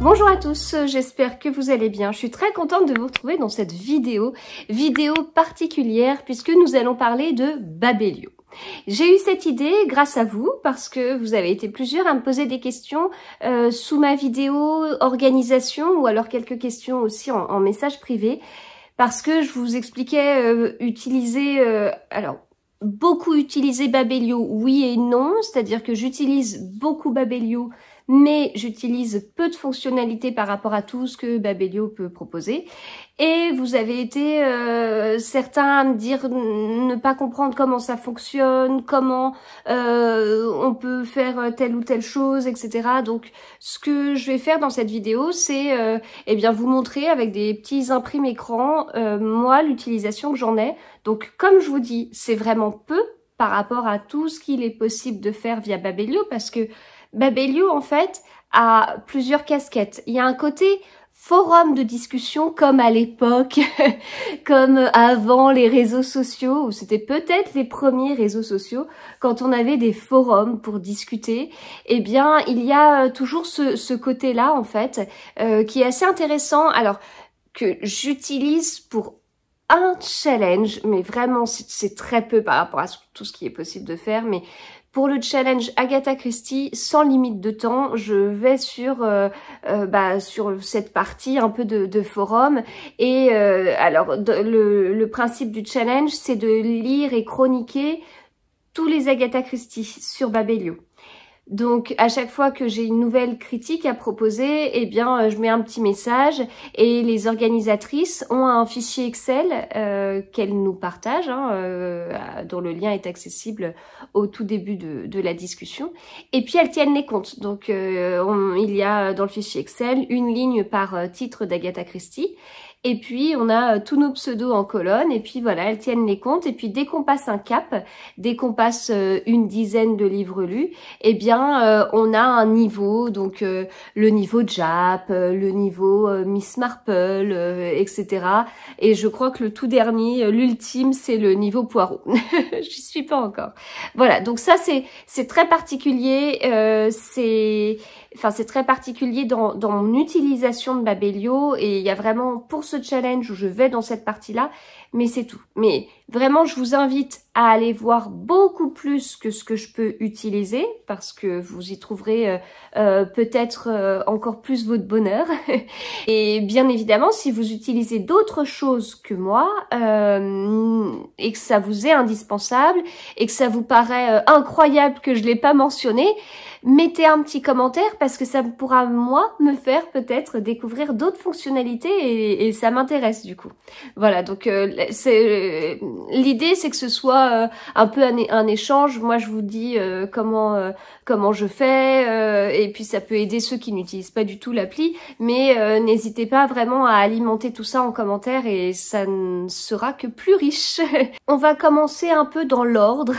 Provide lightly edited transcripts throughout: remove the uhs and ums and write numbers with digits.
Bonjour à tous, j'espère que vous allez bien. Je suis très contente de vous retrouver dans cette vidéo particulière puisque nous allons parler de Babelio. J'ai eu cette idée grâce à vous parce que vous avez été plusieurs à me poser des questions sous ma vidéo organisation ou alors quelques questions aussi en message privé parce que je vous expliquais beaucoup utiliser Babelio, oui et non, c'est-à-dire que j'utilise beaucoup Babelio, mais j'utilise peu de fonctionnalités par rapport à tout ce que Babelio peut proposer. Et vous avez été certains à me dire ne pas comprendre comment ça fonctionne, comment on peut faire telle ou telle chose, etc. Donc, ce que je vais faire dans cette vidéo, c'est eh bien vous montrer avec des petits imprimes écran, moi, l'utilisation que j'en ai. Donc, comme je vous dis, c'est vraiment peu par rapport à tout ce qu'il est possible de faire via Babelio, parce que Babelio, en fait, a plusieurs casquettes. Il y a un côté forum de discussion comme à l'époque, comme avant les réseaux sociaux, où c'était peut-être les premiers réseaux sociaux, quand on avait des forums pour discuter, eh bien, il y a toujours ce côté-là, en fait, qui est assez intéressant, alors que j'utilise pour un challenge, mais vraiment, c'est très peu par rapport à tout ce qui est possible de faire, mais pour le challenge Agatha Christie, sans limite de temps, je vais sur cette partie un peu de forum. Et alors, le principe du challenge, c'est de lire et chroniquer tous les Agatha Christie sur Babelio. Donc, à chaque fois que j'ai une nouvelle critique à proposer, eh bien, je mets un petit message et les organisatrices ont un fichier Excel qu'elles nous partagent, dont le lien est accessible au tout début de la discussion. Et puis, elles tiennent les comptes. Donc, il y a dans le fichier Excel une ligne par titre d'Agatha Christie. Et puis, on a tous nos pseudos en colonne. Et puis, voilà, elles tiennent les comptes. Et puis, dès qu'on passe un cap, dès qu'on passe une dizaine de livres lus, eh bien, on a un niveau. Donc, le niveau Jap, le niveau Miss Marple, etc. Et je crois que le tout dernier, l'ultime, c'est le niveau Poirot. J'y suis pas encore. Voilà, donc ça, c'est très particulier. C'est très particulier dans mon utilisation de Babelio. Et il y a vraiment, pour ce challenge où je vais dans cette partie-là, mais c'est tout. Mais vraiment, je vous invite à aller voir beaucoup plus que ce que je peux utiliser, parce que vous y trouverez peut-être encore plus votre bonheur. Et bien évidemment, si vous utilisez d'autres choses que moi, et que ça vous est indispensable, et que ça vous paraît incroyable que je l'ai pas mentionné, mettez un petit commentaire parce que ça pourra, moi, me faire peut-être découvrir d'autres fonctionnalités et ça m'intéresse du coup. Voilà, donc l'idée c'est que ce soit un peu un échange. Moi, je vous dis comment je fais et puis ça peut aider ceux qui n'utilisent pas du tout l'appli, mais n'hésitez pas vraiment à alimenter tout ça en commentaire et ça ne sera que plus riche. On va commencer un peu dans l'ordre.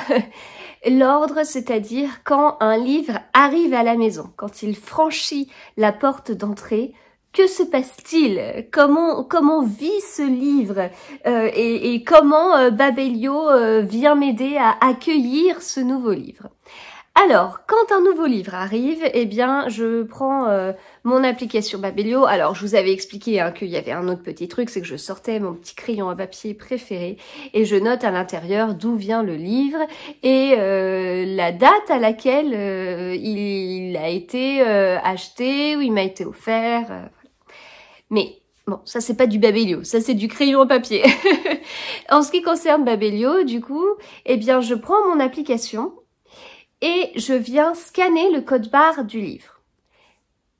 L'ordre, c'est-à-dire quand un livre arrive à la maison, quand il franchit la porte d'entrée, que se passe-t-il? Comment vit ce livre et comment Babelio vient m'aider à accueillir ce nouveau livre? Alors, quand un nouveau livre arrive, eh bien, je prends mon application Babelio. Alors, je vous avais expliqué qu'il y avait un autre petit truc, c'est que je sortais mon petit crayon à papier préféré et je note à l'intérieur d'où vient le livre et la date à laquelle il a été acheté ou il m'a été offert. Voilà. Mais bon, ça c'est pas du Babelio, ça c'est du crayon à papier. En ce qui concerne Babelio, du coup, eh bien, je prends mon application et je viens scanner le code barre du livre.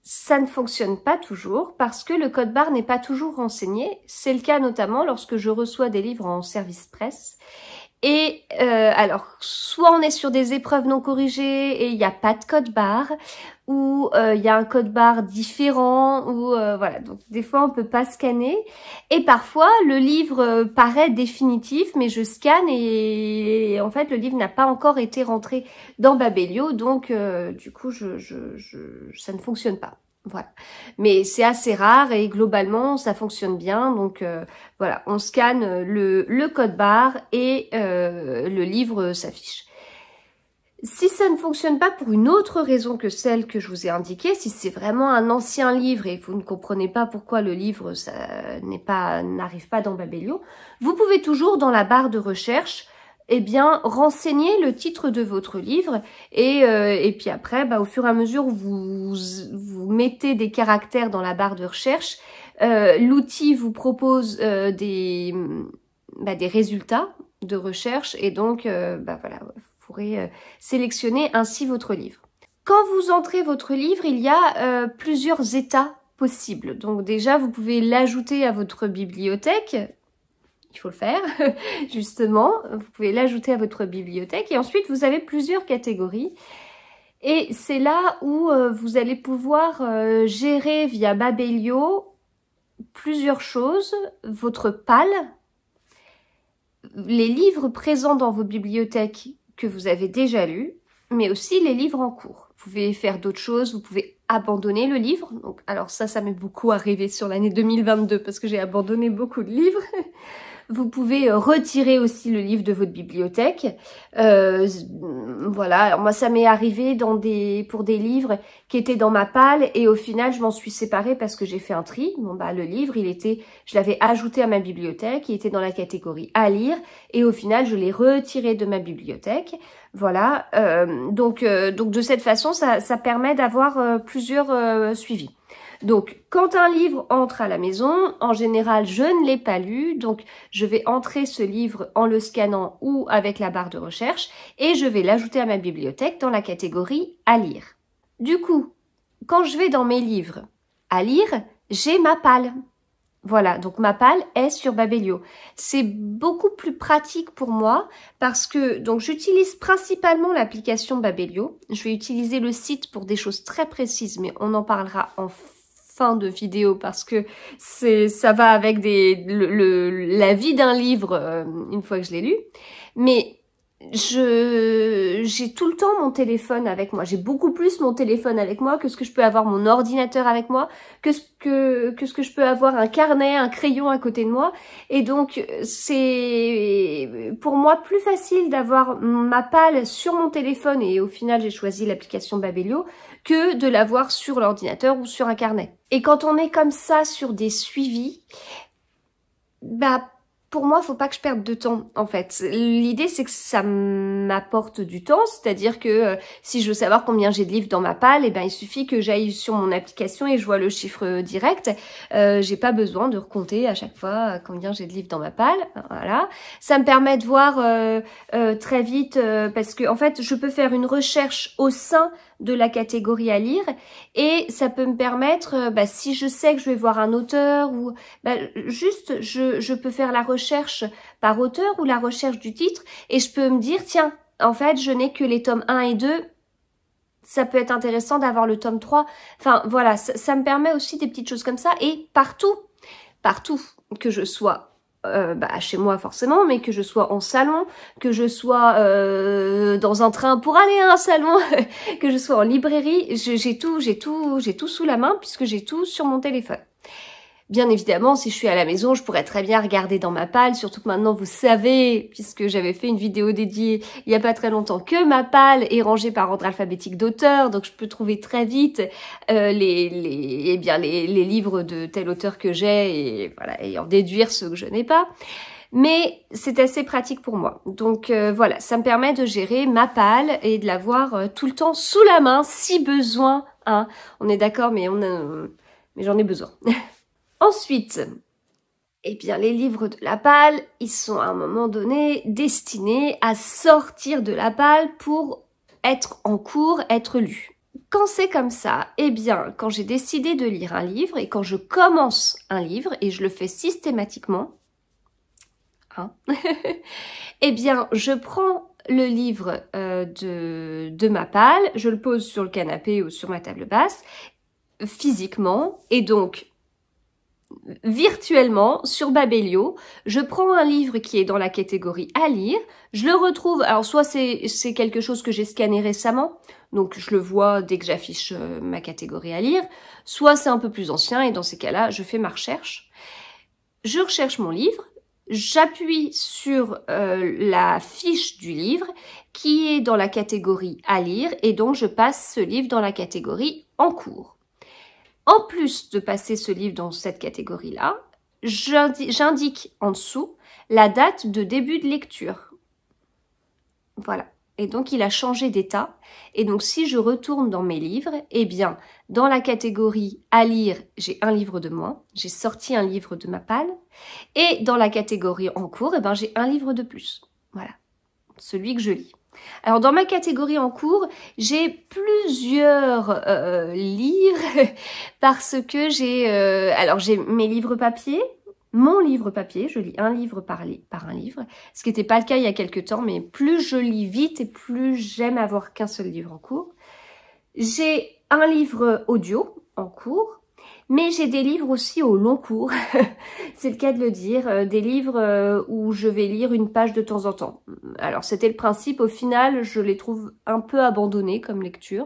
Ça ne fonctionne pas toujours parce que le code barre n'est pas toujours renseigné. C'est le cas notamment lorsque je reçois des livres en service presse. Et alors, soit on est sur des épreuves non corrigées et il n'y a pas de code barre, ou il y a un code barre différent, ou voilà. Donc des fois on peut pas scanner. Et parfois le livre paraît définitif, mais je scanne et en fait le livre n'a pas encore été rentré dans Babelio, donc du coup ça ne fonctionne pas. Voilà, mais c'est assez rare et globalement ça fonctionne bien, donc voilà, on scanne le code barre et le livre s'affiche. Si ça ne fonctionne pas pour une autre raison que celle que je vous ai indiquée, si c'est vraiment un ancien livre et vous ne comprenez pas pourquoi le livre n'arrive pas dans Babelio, vous pouvez toujours dans la barre de recherche renseigner le titre de votre livre et puis après, au fur et à mesure où vous mettez des caractères dans la barre de recherche, l'outil vous propose des résultats de recherche et donc voilà, vous pourrez sélectionner ainsi votre livre. Quand vous entrez votre livre, il y a plusieurs états possibles. Donc déjà, vous pouvez l'ajouter à votre bibliothèque. Il faut le faire, justement. Vous pouvez l'ajouter à votre bibliothèque. Et ensuite, vous avez plusieurs catégories. Et c'est là où vous allez pouvoir gérer via Babelio plusieurs choses. Votre PAL, les livres présents dans vos bibliothèques que vous avez déjà lus, mais aussi les livres en cours. Vous pouvez faire d'autres choses, vous pouvez abandonner le livre. Donc, alors ça m'est beaucoup arrivé sur l'année 2022 parce que j'ai abandonné beaucoup de livres. Vous pouvez retirer aussi le livre de votre bibliothèque. Voilà, alors moi ça m'est arrivé pour des livres qui étaient dans ma palle et au final je m'en suis séparée parce que j'ai fait un tri. Bon le livre, je l'avais ajouté à ma bibliothèque, il était dans la catégorie à lire et au final je l'ai retiré de ma bibliothèque. Voilà, donc de cette façon ça permet d'avoir plusieurs suivis. Donc, quand un livre entre à la maison, en général, je ne l'ai pas lu, donc je vais entrer ce livre en le scannant ou avec la barre de recherche et je vais l'ajouter à ma bibliothèque dans la catégorie à lire. Du coup, quand je vais dans mes livres à lire, j'ai ma palle. Voilà, donc ma palle est sur Babelio. C'est beaucoup plus pratique pour moi parce que donc j'utilise principalement l'application Babelio. Je vais utiliser le site pour des choses très précises, mais on en parlera en fin de vidéo parce que ça va avec la vie d'un livre une fois que je l'ai lu. Mais j'ai tout le temps mon téléphone avec moi. J'ai beaucoup plus mon téléphone avec moi que ce que je peux avoir mon ordinateur avec moi, que ce que je peux avoir un carnet, un crayon à côté de moi. Et donc, c'est pour moi plus facile d'avoir ma palle sur mon téléphone et au final, j'ai choisi l'application Babelio que de l'avoir sur l'ordinateur ou sur un carnet. Et quand on est comme ça sur des suivis, pour moi, faut pas que je perde de temps, en fait. L'idée, c'est que ça m'apporte du temps, c'est-à-dire que si je veux savoir combien j'ai de livres dans ma palle, il suffit que j'aille sur mon application et je vois le chiffre direct. J'ai pas besoin de recompter à chaque fois combien j'ai de livres dans ma palle. Voilà. Ça me permet de voir très vite, parce que en fait, je peux faire une recherche au sein de la catégorie à lire et ça peut me permettre, si je sais que je vais voir un auteur ou juste je peux faire la recherche par auteur ou la recherche du titre et je peux me dire tiens, en fait je n'ai que les tomes 1 et 2, ça peut être intéressant d'avoir le tome 3. Enfin voilà, ça me permet aussi des petites choses comme ça et partout que je sois chez moi forcément, mais que je sois en salon, que je sois dans un train pour aller à un salon, que je sois en librairie, j'ai tout sous la main puisque j'ai tout sur mon téléphone. Bien évidemment, si je suis à la maison, je pourrais très bien regarder dans ma palle, surtout que maintenant vous savez, puisque j'avais fait une vidéo dédiée il y a pas très longtemps, que ma palle est rangée par ordre alphabétique d'auteur, donc je peux trouver très vite les livres de tel auteur que j'ai et voilà, et en déduire ceux que je n'ai pas. Mais c'est assez pratique pour moi. Donc voilà, ça me permet de gérer ma palle et de l'avoir tout le temps sous la main si besoin. Hein. On est d'accord, mais j'en ai besoin. Ensuite, les livres de la palle, ils sont à un moment donné destinés à sortir de la palle pour être en cours, être lus. Quand c'est comme ça, quand j'ai décidé de lire un livre et quand je commence un livre, et je le fais systématiquement, je prends le livre de ma palle, je le pose sur le canapé ou sur ma table basse, physiquement, et donc virtuellement sur Babelio, je prends un livre qui est dans la catégorie à lire, je le retrouve, alors soit c'est quelque chose que j'ai scanné récemment, donc je le vois dès que j'affiche ma catégorie à lire, soit c'est un peu plus ancien et dans ces cas-là, je fais ma recherche. Je recherche mon livre, j'appuie sur la fiche du livre qui est dans la catégorie à lire et donc je passe ce livre dans la catégorie en cours. En plus de passer ce livre dans cette catégorie-là, j'indique en dessous la date de début de lecture. Voilà. Et donc, il a changé d'état. Et donc, si je retourne dans mes livres, eh bien, dans la catégorie à lire, j'ai un livre de moins. J'ai sorti un livre de ma palle. Et dans la catégorie en cours, eh ben, j'ai un livre de plus. Voilà. Celui que je lis. Alors, dans ma catégorie en cours, j'ai plusieurs livres parce que j'ai mes livres papier. Mon livre papier, je lis un livre par un livre, ce qui n'était pas le cas il y a quelques temps, mais plus je lis vite et plus j'aime avoir qu'un seul livre en cours. J'ai un livre audio en cours, mais j'ai des livres aussi au long cours, c'est le cas de le dire, des livres où je vais lire une page de temps en temps. Alors c'était le principe, au final je les trouve un peu abandonnés comme lecture,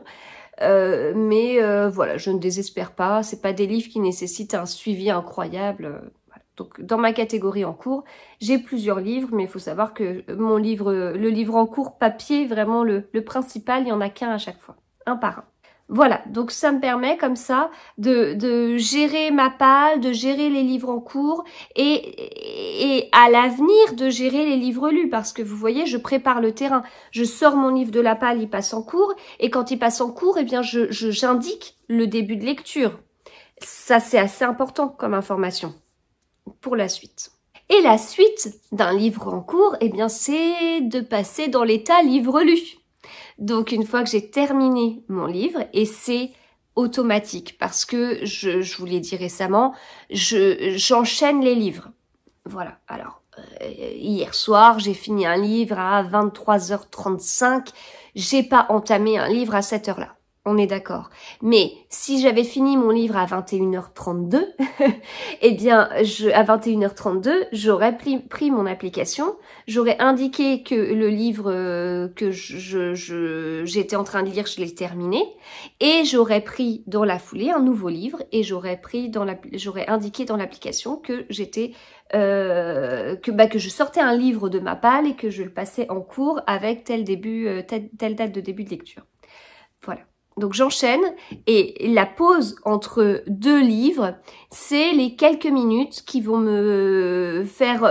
mais voilà, je ne désespère pas, c'est pas des livres qui nécessitent un suivi incroyable. Donc, dans ma catégorie en cours, j'ai plusieurs livres, mais il faut savoir que le livre en cours papier, vraiment le principal, il n'y en a qu'un à chaque fois, un par un. Voilà, donc ça me permet comme ça de gérer ma palle, de gérer les livres en cours et à l'avenir de gérer les livres lus parce que vous voyez, je prépare le terrain. Je sors mon livre de la palle, il passe en cours et quand il passe en cours, eh bien j'indique le début de lecture. Ça, c'est assez important comme information pour la suite. Et la suite d'un livre en cours, eh bien, c'est de passer dans l'état livre lu. Donc, une fois que j'ai terminé mon livre, et c'est automatique, parce que je vous l'ai dit récemment, j'enchaîne les livres. Voilà, alors, hier soir, j'ai fini un livre à 23h35, j'ai pas entamé un livre à cette heure-là. On est d'accord. Mais si j'avais fini mon livre à 21h32, eh bien, à 21h32, j'aurais pris mon application, j'aurais indiqué que le livre que j'étais en train de lire, je l'ai terminé, et j'aurais pris dans la foulée un nouveau livre, et j'aurais indiqué dans l'application que j'étais que je sortais un livre de ma palle et que je le passais en cours avec telle date de début de lecture. Voilà. Donc j'enchaîne et la pause entre deux livres, c'est les quelques minutes qui vont me faire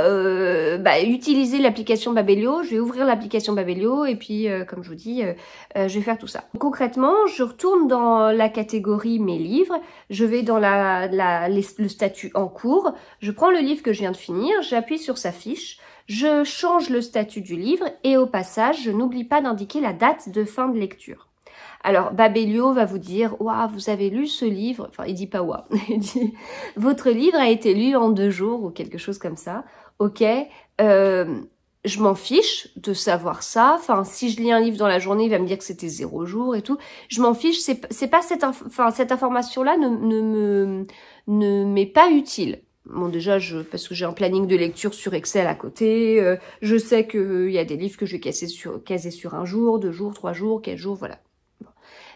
utiliser l'application Babelio. Je vais ouvrir l'application Babelio et puis comme je vous dis, je vais faire tout ça. Concrètement, je retourne dans la catégorie mes livres, je vais dans le statut en cours, je prends le livre que je viens de finir, j'appuie sur sa fiche, je change le statut du livre et au passage, je n'oublie pas d'indiquer la date de fin de lecture. Alors, Babelio va vous dire, waouh, vous avez lu ce livre, enfin, il dit pas waouh, il dit, votre livre a été lu en 2 jours ou quelque chose comme ça. Ok, je m'en fiche de savoir ça. Enfin, si je lis un livre dans la journée, il va me dire que c'était 0 jour et tout. Je m'en fiche, c'est pas cette information-là ne m'est pas utile. Bon, déjà, parce que j'ai un planning de lecture sur Excel à côté, je sais qu'il y a des livres que je vais caser sur 1 jour, 2 jours, 3 jours, 4 jours, voilà.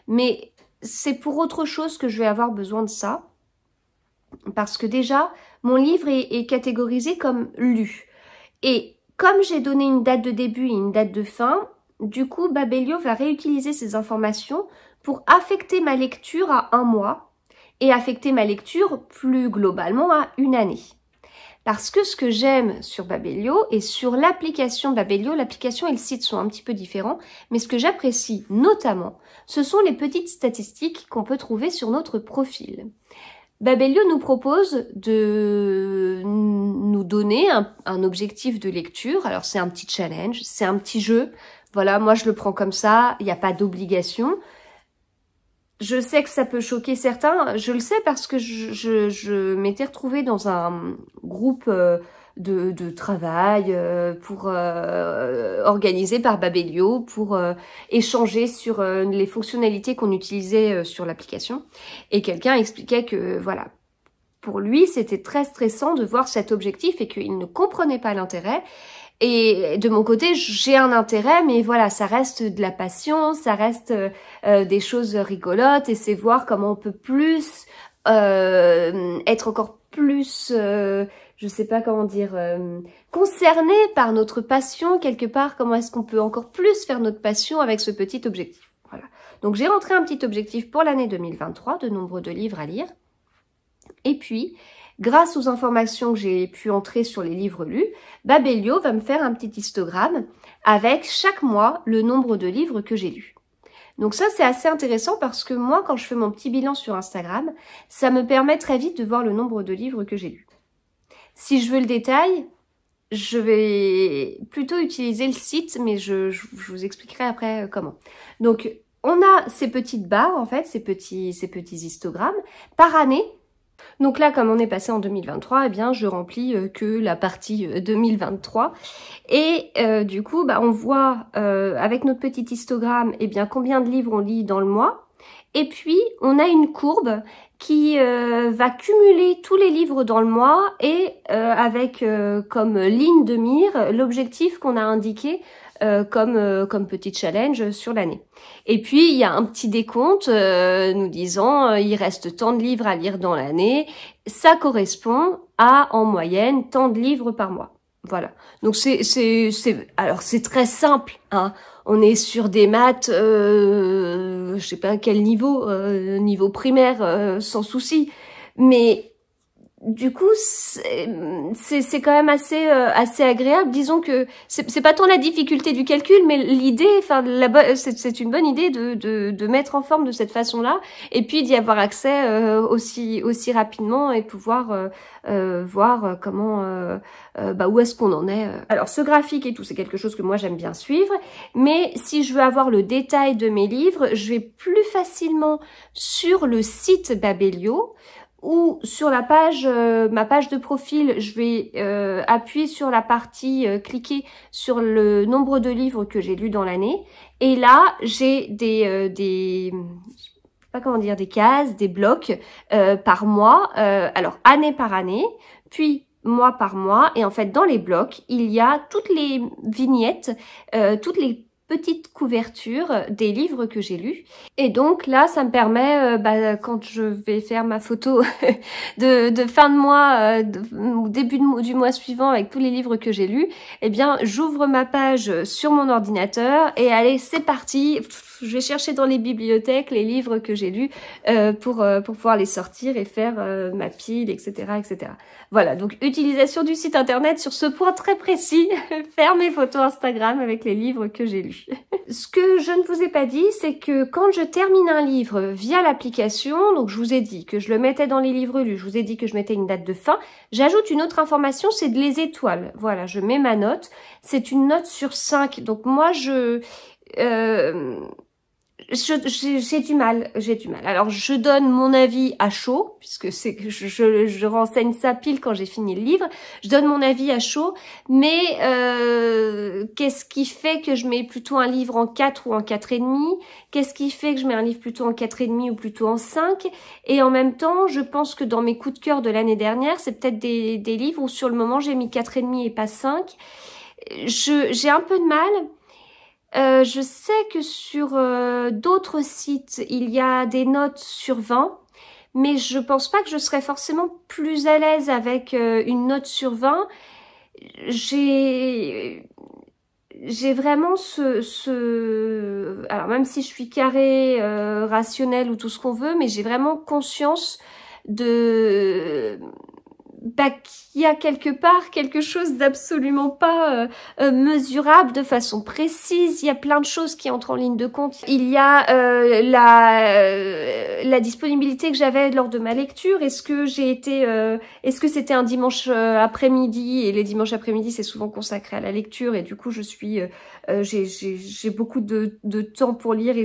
Mais c'est pour autre chose que je vais avoir besoin de ça. Parce que déjà, mon livre est catégorisé comme lu. Et comme j'ai donné une date de début et une date de fin, du coup, Babelio va réutiliser ces informations pour affecter ma lecture à 1 mois et affecter ma lecture plus globalement à 1 année. Parce que ce que j'aime sur Babelio et sur l'application Babelio, l'application et le site sont un petit peu différents, mais ce que j'apprécie notamment, ce sont les petites statistiques qu'on peut trouver sur notre profil. Babelio nous propose de nous donner un objectif de lecture. Alors c'est un petit challenge, c'est un petit jeu. Voilà, moi je le prends comme ça, il n'y a pas d'obligation. Je sais que ça peut choquer certains, je le sais parce que je m'étais retrouvée dans un groupe de travail organisé par Babelio pour échanger sur les fonctionnalités qu'on utilisait sur l'application. Et quelqu'un expliquait que voilà, pour lui c'était très stressant de voir cet objectif et qu'il ne comprenait pas l'intérêt. Et de mon côté, j'ai un intérêt, mais voilà, ça reste de la passion, ça reste des choses rigolotes, et c'est voir comment on peut plus être encore plus je sais pas comment dire, concerné par notre passion quelque part. Comment est-ce qu'on peut encore plus faire notre passion avec ce petit objectif? Voilà. Donc j'ai rentré un petit objectif pour l'année 2023 de nombre de livres à lire. Et puis, grâce aux informations que j'ai pu entrer sur les livres lus, Babelio va me faire un petit histogramme avec chaque mois le nombre de livres que j'ai lus. Donc ça, c'est assez intéressant parce que moi, quand je fais mon petit bilan sur Instagram, ça me permet très vite de voir le nombre de livres que j'ai lus. Si je veux le détail, je vais plutôt utiliser le site, mais je vous expliquerai après comment. Donc, on a ces petites barres, en fait, ces petits histogrammes par année. Donc là, comme on est passé en 2023, eh bien, je remplis que la partie 2023. Et du coup, bah, on voit avec notre petit histogramme, eh bien, combien de livres on lit dans le mois. Et puis, on a une courbe qui va cumuler tous les livres dans le mois et avec comme ligne de mire l'objectif qu'on a indiqué comme petit challenge sur l'année. Et puis, il y a un petit décompte nous disant il reste tant de livres à lire dans l'année. Ça correspond à, en moyenne, tant de livres par mois. Voilà. Donc, alors, c'est très simple, hein. On est sur des maths, je sais pas à quel niveau, niveau primaire, sans souci. Mais du coup, c'est quand même assez agréable. Disons que c'est pas tant la difficulté du calcul, mais l'idée, enfin, c'est une bonne idée de mettre en forme de cette façon-là, et puis d'y avoir accès aussi rapidement et pouvoir voir comment, bah, où est-ce qu'on en est. Alors, ce graphique et tout, c'est quelque chose que moi j'aime bien suivre, mais si je veux avoir le détail de mes livres, je vais plus facilement sur le site Babelio, ou sur la page, ma page de profil, je vais appuyer sur la partie, cliquer sur le nombre de livres que j'ai lus dans l'année. Et là, j'ai je sais pas comment dire, des cases, des blocs par mois. Alors, année par année, puis mois par mois. Et en fait, dans les blocs, il y a toutes les vignettes, toutes les petite couverture des livres que j'ai lus. Et donc là, ça me permet, quand je vais faire ma photo de fin de mois, ou début du mois suivant avec tous les livres que j'ai lus, eh bien, j'ouvre ma page sur mon ordinateur et allez, c'est parti. Je vais chercher dans les bibliothèques les livres que j'ai lus pour pouvoir les sortir et faire ma pile, etc., etc. Voilà, donc utilisation du site internet sur ce point très précis, faire mes photos Instagram avec les livres que j'ai lus. Ce que je ne vous ai pas dit, c'est que quand je termine un livre via l'application, donc je vous ai dit que je le mettais dans les livres lus, je vous ai dit que je mettais une date de fin, j'ajoute une autre information, c'est de les étoiles. Voilà, je mets ma note, c'est une note sur 5. Donc moi, j'ai du mal. Alors, je donne mon avis à chaud, puisque je renseigne ça pile quand j'ai fini le livre. Je donne mon avis à chaud, mais qu'est-ce qui fait que je mets plutôt un livre en 4 ou en 4,5? Qu'est-ce qui fait que je mets un livre plutôt en 4,5 ou plutôt en 5? Et en même temps, je pense que dans mes coups de cœur de l'année dernière, c'est peut-être des livres où sur le moment, j'ai mis 4,5 et pas 5. J'ai un peu de mal. Je sais que sur d'autres sites, il y a des notes sur 20, mais je pense pas que je serais forcément plus à l'aise avec une note sur 20. J'ai vraiment alors même si je suis carré, rationnel ou tout ce qu'on veut, mais j'ai vraiment conscience qu'il y a quelque part quelque chose d'absolument pas mesurable de façon précise. Il y a plein de choses qui entrent en ligne de compte. Il y a la disponibilité que j'avais lors de ma lecture. Est-ce que c'était un dimanche après-midi, et les dimanches après-midi c'est souvent consacré à la lecture, et du coup j'ai beaucoup de temps pour lire, et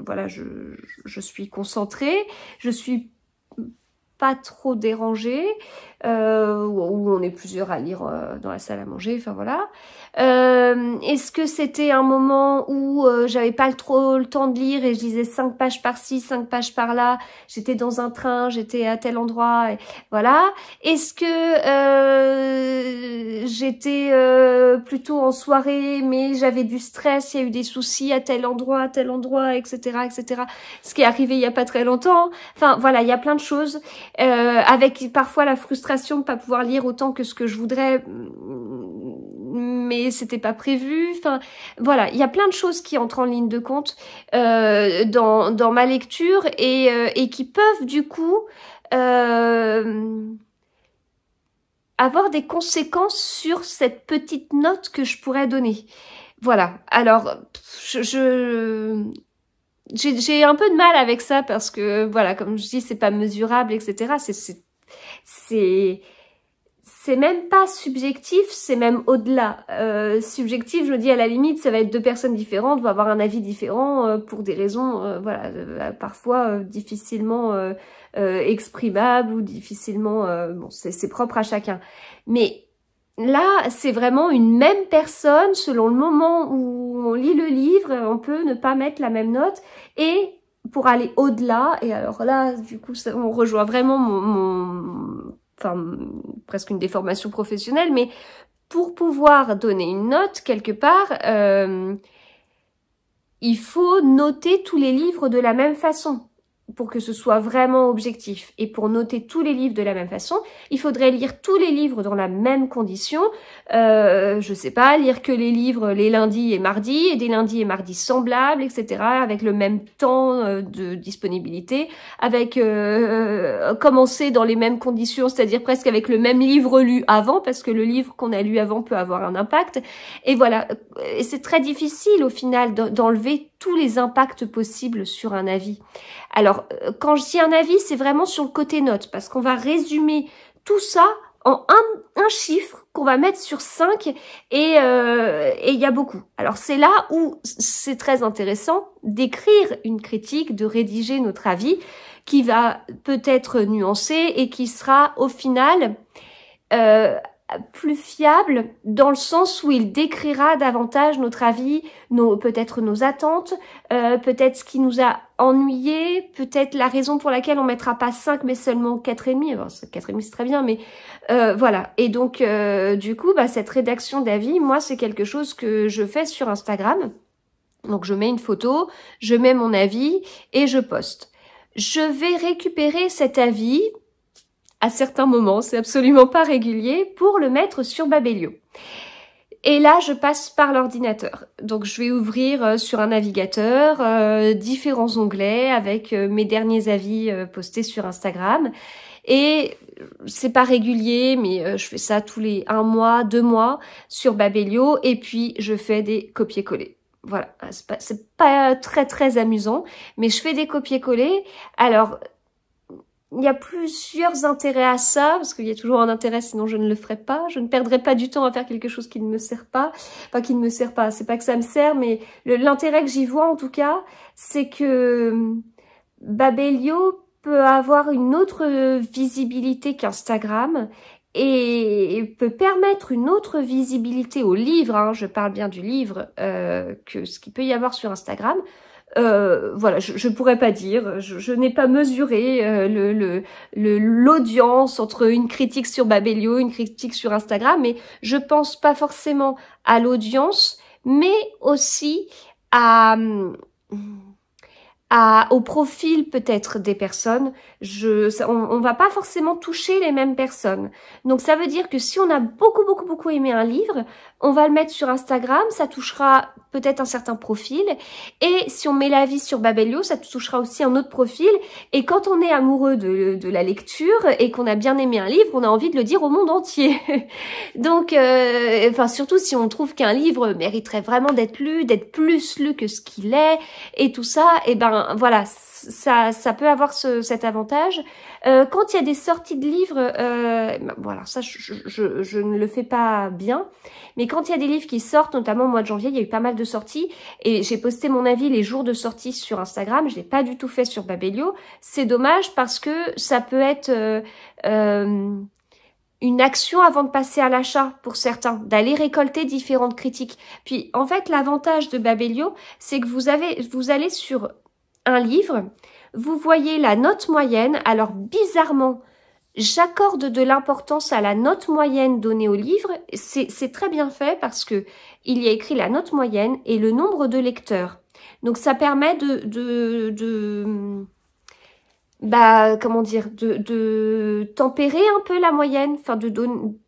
voilà, je suis concentrée, je suis pas trop dérangée, où on est plusieurs à lire dans la salle à manger, enfin voilà. Est-ce que c'était un moment où j'avais pas trop le temps de lire et je lisais 5 pages par-ci, 5 pages par-là, j'étais dans un train, j'étais à tel endroit, et voilà. Est-ce que j'étais plutôt en soirée, mais j'avais du stress, il y a eu des soucis à tel endroit, etc., etc. Ce qui est arrivé il y a pas très longtemps. Enfin voilà, il y a plein de choses. avec parfois la frustration de pas pouvoir lire autant que ce que je voudrais, mais c'était pas prévu. Enfin, voilà, il y a plein de choses qui entrent en ligne de compte dans ma lecture et qui peuvent du coup avoir des conséquences sur cette petite note que je pourrais donner. Voilà, alors j'ai un peu de mal avec ça parce que, voilà, comme je dis, c'est pas mesurable, etc. C'est même pas subjectif, c'est même au-delà. Subjectif, je me dis, à la limite, ça va être deux personnes différentes, vont avoir un avis différent pour des raisons, voilà, parfois difficilement exprimables ou difficilement... bon, c'est propre à chacun. Mais là, c'est vraiment une même personne, selon le moment où on lit le livre, on peut ne pas mettre la même note. Et pour aller au-delà, et alors là, du coup, on rejoint vraiment enfin, presque une déformation professionnelle, mais pour pouvoir donner une note, quelque part, il faut noter tous les livres de la même façon pour que ce soit vraiment objectif. Et pour noter tous les livres de la même façon, il faudrait lire tous les livres dans la même condition. Je sais pas, lire que les livres les lundis et mardis, et des lundis et mardis semblables, etc., avec le même temps de disponibilité, avec commencer dans les mêmes conditions, c'est-à-dire presque avec le même livre lu avant, parce que le livre qu'on a lu avant peut avoir un impact. Et voilà, et c'est très difficile au final d'enlever tous les impacts possibles sur un avis. Alors, quand je dis un avis, c'est vraiment sur le côté note, parce qu'on va résumer tout ça en un chiffre qu'on va mettre sur 5, et il y a beaucoup. Alors, c'est là où c'est très intéressant d'écrire une critique, de rédiger notre avis, qui va peut-être nuancé et qui sera au final plus fiable dans le sens où il décrira davantage notre avis, peut-être nos attentes, peut-être ce qui nous a ennuyé, peut-être la raison pour laquelle on mettra pas 5 mais seulement 4,5. Alors 4,5 c'est très bien, mais voilà. Et donc du coup, cette rédaction d'avis, moi c'est quelque chose que je fais sur Instagram. Donc je mets une photo, je mets mon avis et je poste. Je vais récupérer cet avis à certains moments, c'est absolument pas régulier, pour le mettre sur Babelio. Et là, je passe par l'ordinateur. Donc, je vais ouvrir sur un navigateur différents onglets avec mes derniers avis postés sur Instagram. Et c'est pas régulier, mais je fais ça tous les 1 mois, 2 mois sur Babelio. Et puis, je fais des copier-coller. Voilà, c'est pas très très amusant, mais je fais des copier-coller. Alors, il y a plusieurs intérêts à ça, parce qu'il y a toujours un intérêt, sinon je ne le ferai pas. Je ne perdrai pas du temps à faire quelque chose qui ne me sert pas. Enfin, qui ne me sert pas, c'est pas que ça me sert, mais l'intérêt que j'y vois en tout cas, c'est que Babelio peut avoir une autre visibilité qu'Instagram et peut permettre une autre visibilité au livre, hein, je parle bien du livre, que ce qu'il peut y avoir sur Instagram. Voilà, je pourrais pas dire, je n'ai pas mesuré l'audience entre une critique sur Babelio, une critique sur Instagram, mais je pense pas forcément à l'audience, mais aussi au profil peut-être des personnes. On va pas forcément toucher les mêmes personnes. Donc ça veut dire que si on a beaucoup aimé un livre, on va le mettre sur Instagram, ça touchera peut-être un certain profil. Et si on met l'avis sur Babelio, ça touchera aussi un autre profil. Et quand on est amoureux de la lecture et qu'on a bien aimé un livre, on a envie de le dire au monde entier. Donc, enfin surtout si on trouve qu'un livre mériterait vraiment d'être lu, d'être plus lu que ce qu'il est et tout ça, et ben voilà, ça peut avoir cet avantage. Quand il y a des sorties de livres, voilà, ça je ne le fais pas bien, mais quand il y a des livres qui sortent, notamment au mois de janvier, il y a eu pas mal de sorties, et j'ai posté mon avis les jours de sortie sur Instagram, je l'ai pas du tout fait sur Babelio. C'est dommage parce que ça peut être une action avant de passer à l'achat pour certains, d'aller récolter différentes critiques. Puis en fait, l'avantage de Babelio, c'est que vous allez sur un livre, vous voyez la note moyenne. Alors bizarrement, j'accorde de l'importance à la note moyenne donnée au livre. C'est très bien fait parce que il y a écrit la note moyenne et le nombre de lecteurs. Donc ça permet comment dire, de tempérer un peu la moyenne, enfin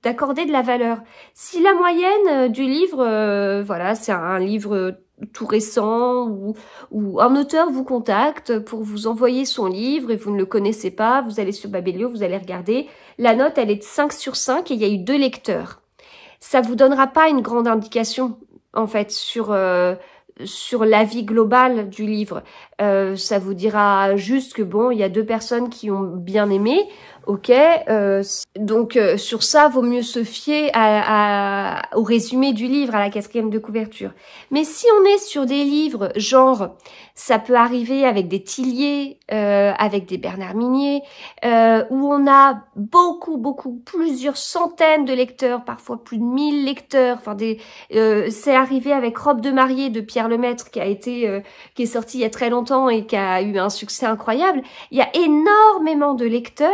d'accorder de la valeur. Si la moyenne du livre, voilà, c'est un livre tout récent ou un auteur vous contacte pour vous envoyer son livre et vous ne le connaissez pas, vous allez sur Babelio, vous allez regarder, la note elle est de 5 sur 5 et il y a eu 2 lecteurs. Ça vous donnera pas une grande indication en fait sur l'avis global du livre. Ça vous dira juste que bon, il y a 2 personnes qui ont bien aimé, ok. Donc sur ça, vaut mieux se fier au résumé du livre, à la 4e de couverture. Mais si on est sur des livres genre, ça peut arriver avec des Tillier, avec des Bernard Minier, où on a plusieurs centaines de lecteurs, parfois plus de 1000 lecteurs. Enfin c'est arrivé avec Robe de mariée de Pierre Lemaitre qui est sorti il y a très longtemps et qui a eu un succès incroyable. Il y a énormément de lecteurs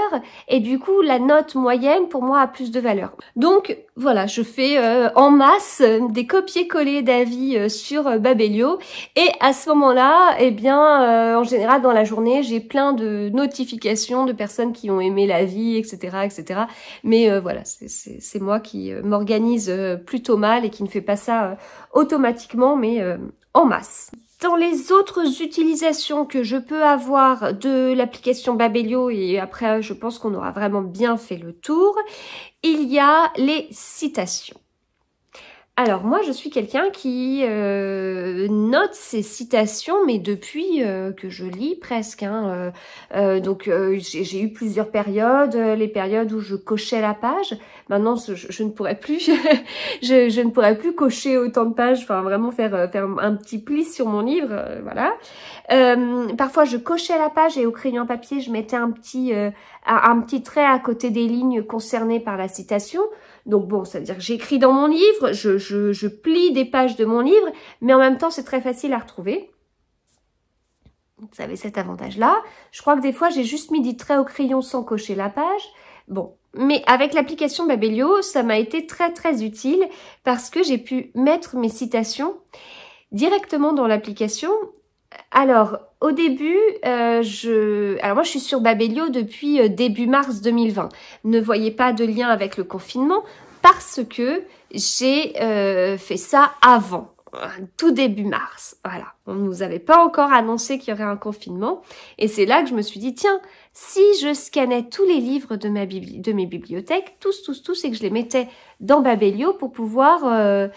et du coup la note moyenne pour moi a plus de valeur. Donc voilà, je fais en masse des copier-coller d'avis sur Babelio et à ce moment-là, eh bien en général dans la journée, j'ai plein de notifications de personnes qui ont aimé l'avis, etc., etc. Mais voilà, c'est moi qui m'organise plutôt mal et qui ne fait pas ça automatiquement, mais en masse. Dans les autres utilisations que je peux avoir de l'application Babelio, et après je pense qu'on aura vraiment bien fait le tour, il y a les citations. Alors moi je suis quelqu'un qui note ses citations mais depuis que je lis presque hein, donc j'ai eu plusieurs périodes, les périodes où je cochais la page. Maintenant je ne pourrais plus je ne pourrais plus cocher autant de pages, enfin vraiment faire un petit pli sur mon livre, voilà. Parfois je cochais la page et au crayon à papier je mettais un petit trait à côté des lignes concernées par la citation. Donc bon, ça veut dire que j'écris dans mon livre, je plie des pages de mon livre, mais en même temps, c'est très facile à retrouver. Vous avez cet avantage-là. Je crois que des fois, j'ai juste mis des traits au crayon sans cocher la page. Bon, mais avec l'application Babelio, ça m'a été très très utile parce que j'ai pu mettre mes citations directement dans l'application. Alors, au début, alors moi je suis sur Babelio depuis début mars 2020. Ne voyez pas de lien avec le confinement parce que j'ai fait ça avant, tout début mars. Voilà, on ne nous avait pas encore annoncé qu'il y aurait un confinement. Et c'est là que je me suis dit, tiens, si je scannais tous les livres de mes bibliothèques, tous, et que je les mettais dans Babelio pour pouvoir...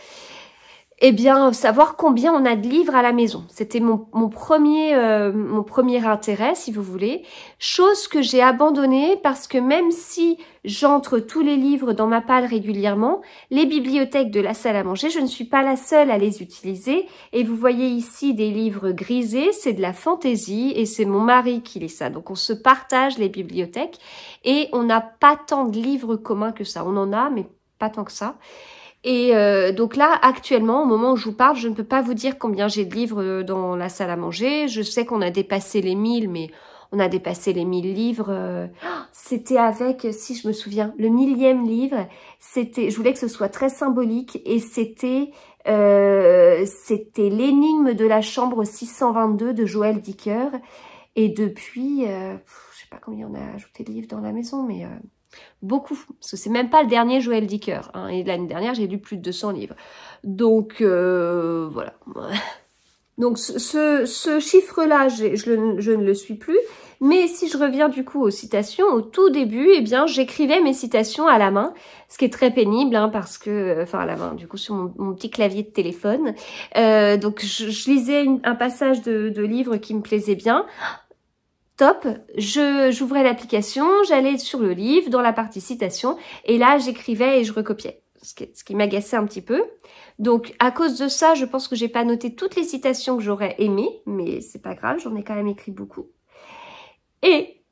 eh bien, savoir combien on a de livres à la maison. C'était mon premier intérêt, si vous voulez. Chose que j'ai abandonnée parce que même si j'entre tous les livres dans ma palle régulièrement, les bibliothèques de la salle à manger, je ne suis pas la seule à les utiliser. Et vous voyez ici des livres grisés, c'est de la fantaisie et c'est mon mari qui lit ça. Donc on se partage les bibliothèques et on n'a pas tant de livres communs que ça. On en a, mais pas tant que ça. Et donc là, actuellement, au moment où je vous parle, je ne peux pas vous dire combien j'ai de livres dans la salle à manger. Je sais qu'on a dépassé les 1000, mais on a dépassé les 1000 livres. C'était avec, si je me souviens, le 1000e livre. Je voulais que ce soit très symbolique et c'était l'énigme de la chambre 622 de Joël Dicker. Et depuis, je sais pas combien on a ajouté de livres dans la maison, mais... beaucoup, parce que c'est même pas le dernier Joël Dicker, hein, et l'année dernière j'ai lu plus de 200 livres, donc voilà. Donc ce chiffre-là, je ne le suis plus, mais si je reviens du coup aux citations, au tout début, eh bien j'écrivais mes citations à la main, ce qui est très pénible, hein, parce que, enfin à la main, du coup sur mon petit clavier de téléphone, donc je lisais un passage de livre qui me plaisait bien. Top, j'ouvrais l'application, j'allais sur le livre, dans la partie citation, et là j'écrivais et je recopiais, ce qui m'agaçait un petit peu. Donc à cause de ça, je pense que j'ai pas noté toutes les citations que j'aurais aimées, mais c'est pas grave, j'en ai quand même écrit beaucoup. Et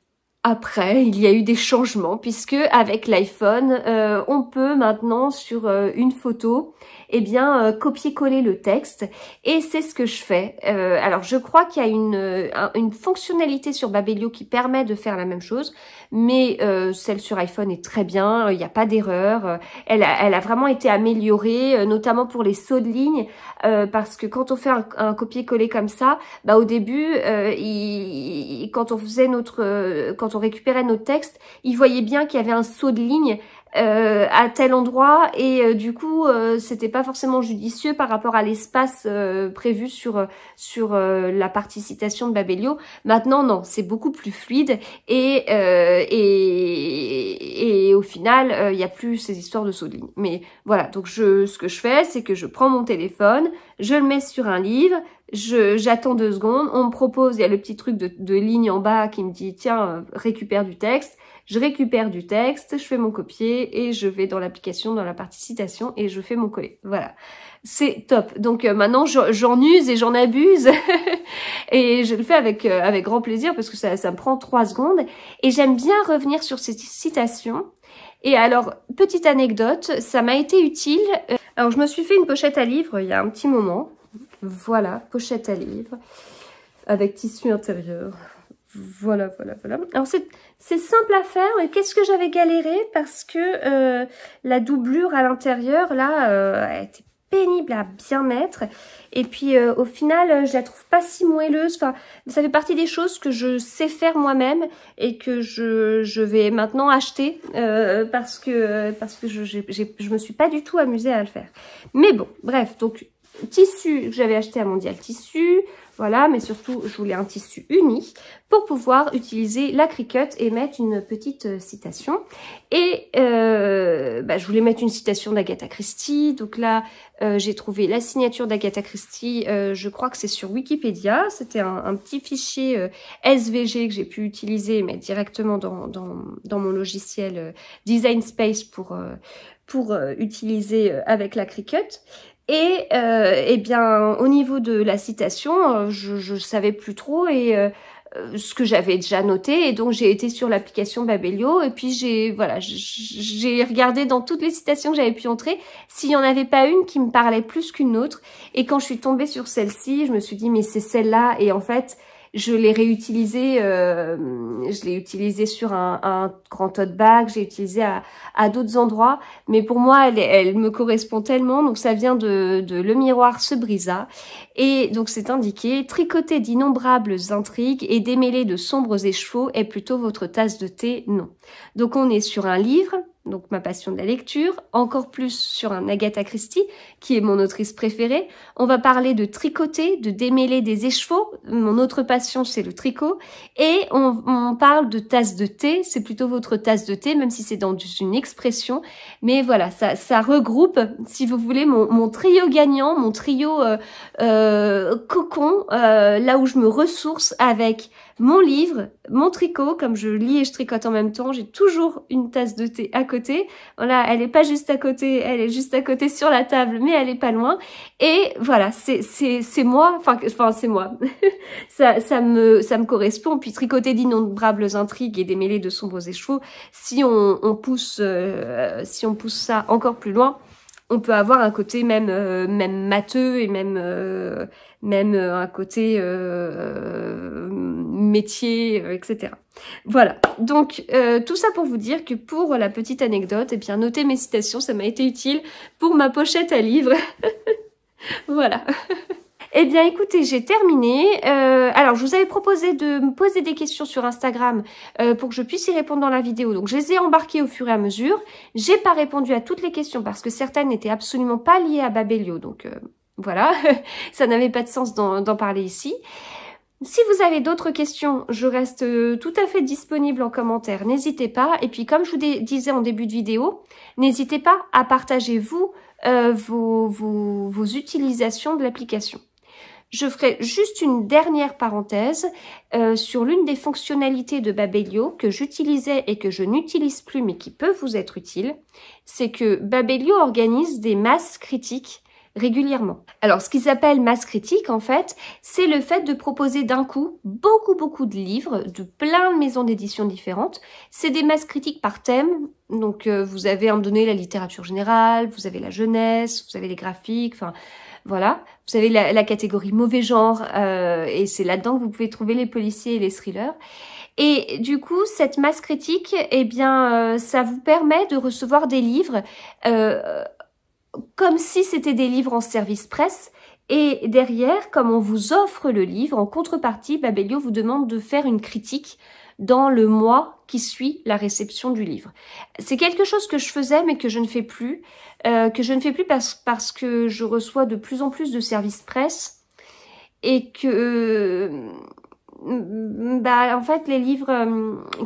Après, il y a eu des changements puisque avec l'iPhone, on peut maintenant sur une photo, eh bien copier-coller le texte et c'est ce que je fais. Alors je crois qu'il y a une fonctionnalité sur Babelio qui permet de faire la même chose, mais celle sur iPhone est très bien, il n'y a pas d'erreur. Elle a vraiment été améliorée, notamment pour les sauts de ligne, parce que quand on fait un copier-coller comme ça, bah au début, quand on faisait quand on récupérait notre texte, il voyait bien qu'il y avait un saut de ligne à tel endroit et du coup c'était pas forcément judicieux par rapport à l'espace prévu sur la partie citation de Babelio. Maintenant non, c'est beaucoup plus fluide et au final il y a plus ces histoires de saut de ligne. Mais voilà, donc ce que je fais, c'est que je prends mon téléphone, je le mets sur un livre, j'attends 2 secondes, on me propose, il y a le petit truc de ligne en bas qui me dit tiens récupère du texte. Je récupère du texte, je fais mon copier et je vais dans l'application, dans la partie citation et je fais mon coller. Voilà, c'est top. Donc maintenant, j'en use et j'en abuse et je le fais avec grand plaisir parce que ça me prend 3 secondes et j'aime bien revenir sur ces citations. Et alors, petite anecdote, ça m'a été utile. Alors, je me suis fait une pochette à livre il y a un petit moment. Voilà, pochette à livre avec tissu intérieur. Voilà. Alors c'est simple à faire, mais qu'est-ce que j'avais galéré parce que la doublure à l'intérieur là, elle était pénible à bien mettre. Et puis au final, je la trouve pas si moelleuse. Enfin, ça fait partie des choses que je sais faire moi-même et que je vais maintenant acheter parce que je me suis pas du tout amusée à le faire. Mais bon, bref, donc tissu que j'avais acheté à Mondial Tissu. Voilà, mais surtout, je voulais un tissu uni pour pouvoir utiliser la Cricut et mettre une petite citation. Et je voulais mettre une citation d'Agatha Christie. Donc là, j'ai trouvé la signature d'Agatha Christie. Je crois que c'est sur Wikipédia. C'était un petit fichier SVG que j'ai pu utiliser et mettre directement dans mon logiciel Design Space pour utiliser avec la Cricut. Et eh bien au niveau de la citation, je savais plus trop et ce que j'avais déjà noté et donc j'ai été sur l'application Babelio et puis j'ai regardé dans toutes les citations que j'avais pu entrer s'il y en avait pas une qui me parlait plus qu'une autre et quand je suis tombée sur celle-ci, je me suis dit mais c'est celle-là et en fait je l'ai réutilisée, je l'ai utilisée sur un grand tote bag, j'ai utilisé à d'autres endroits, mais pour moi, elle me correspond tellement, donc ça vient de Le miroir se brisa, et donc c'est indiqué, tricoter d'innombrables intrigues et démêler de sombres échevaux est plutôt votre tasse de thé, non. Donc on est sur un livre, donc ma passion de la lecture, encore plus sur un Agatha Christie, qui est mon autrice préférée. On va parler de tricoter, de démêler des écheveaux. Mon autre passion, c'est le tricot. Et on parle de tasse de thé, c'est plutôt votre tasse de thé, même si c'est dans une expression. Mais voilà, ça regroupe, si vous voulez, mon trio gagnant, mon trio cocon, là où je me ressource avec mon livre, mon tricot, comme je lis et je tricote en même temps, j'ai toujours une tasse de thé à côté. Voilà, elle est pas juste à côté, elle est juste à côté sur la table, mais elle est pas loin. Et voilà, c'est moi, enfin c'est moi. ça me correspond. Puis tricoter d'innombrables intrigues et démêler de sombres échevaux, si on pousse ça encore plus loin, on peut avoir un côté même matheux et même un côté métier, etc. Voilà, donc tout ça pour vous dire que pour la petite anecdote, eh bien noter mes citations, ça m'a été utile pour ma pochette à livres. Voilà. Eh bien écoutez, j'ai terminé. Alors je vous avais proposé de me poser des questions sur Instagram pour que je puisse y répondre dans la vidéo. Donc je les ai embarquées au fur et à mesure. J'ai pas répondu à toutes les questions parce que certaines n'étaient absolument pas liées à Babelio. Donc voilà, ça n'avait pas de sens d'en parler ici. Si vous avez d'autres questions, je reste tout à fait disponible en commentaire, n'hésitez pas. Et puis comme je vous disais en début de vidéo, n'hésitez pas à partager vous vos utilisations de l'application. Je ferai juste une dernière parenthèse sur l'une des fonctionnalités de Babelio que j'utilisais et que je n'utilise plus mais qui peut vous être utile. C'est que Babelio organise des masses critiques régulièrement. Alors, ce qu'ils appellent masse critique, en fait, c'est le fait de proposer d'un coup beaucoup de livres de plein de maisons d'édition différentes. C'est des masses critiques par thème. Donc, vous avez à un moment donné la littérature générale, vous avez la jeunesse, vous avez les graphiques, enfin, voilà. Vous avez la catégorie mauvais genre, et c'est là-dedans que vous pouvez trouver les policiers et les thrillers. Et du coup, cette masse critique, eh bien, ça vous permet de recevoir des livres comme si c'était des livres en service presse. Et derrière, comme on vous offre le livre, en contrepartie, Babelio vous demande de faire une critique dans le mois qui suit la réception du livre. C'est quelque chose que je faisais mais que je ne fais plus, parce que je reçois de plus en plus de services presse et que en fait les livres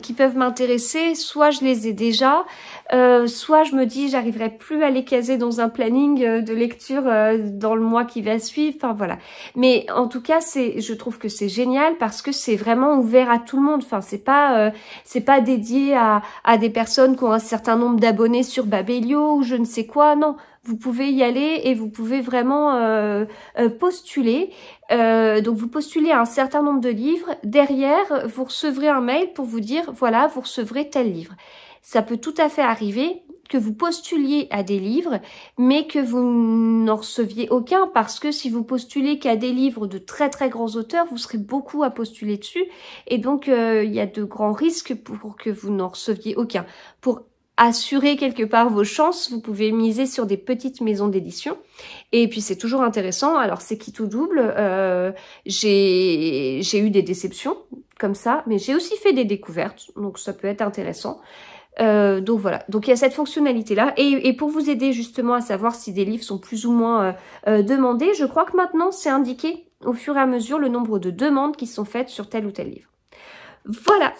qui peuvent m'intéresser, soit je les ai déjà, soit je me dis j'arriverai plus à les caser dans un planning de lecture dans le mois qui va suivre, enfin voilà. Mais en tout cas, je trouve que c'est génial parce que c'est vraiment ouvert à tout le monde. Enfin, c'est pas dédié à des personnes qui ont un certain nombre d'abonnés sur Babelio ou je ne sais quoi, non. Vous pouvez y aller et vous pouvez vraiment postuler. Donc vous postulez à un certain nombre de livres. Derrière, vous recevrez un mail pour vous dire, voilà, vous recevrez tel livre. Ça peut tout à fait arriver que vous postuliez à des livres, mais que vous n'en receviez aucun, parce que si vous postulez qu'à des livres de très grands auteurs, vous serez beaucoup à postuler dessus. Et donc, il y a de grands risques pour que vous n'en receviez aucun. Pour assurer quelque part vos chances, vous pouvez miser sur des petites maisons d'édition. Et puis c'est toujours intéressant. Alors c'est qui tout double. J'ai eu des déceptions comme ça, mais j'ai aussi fait des découvertes, donc ça peut être intéressant. Donc voilà, donc il y a cette fonctionnalité là et pour vous aider justement à savoir si des livres sont plus ou moins demandés, je crois que maintenant c'est indiqué au fur et à mesure le nombre de demandes qui sont faites sur tel ou tel livre. Voilà,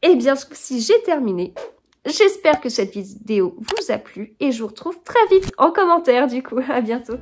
et bien si j'ai terminé. J'espère que cette vidéo vous a plu et je vous retrouve très vite en commentaire du coup. À bientôt.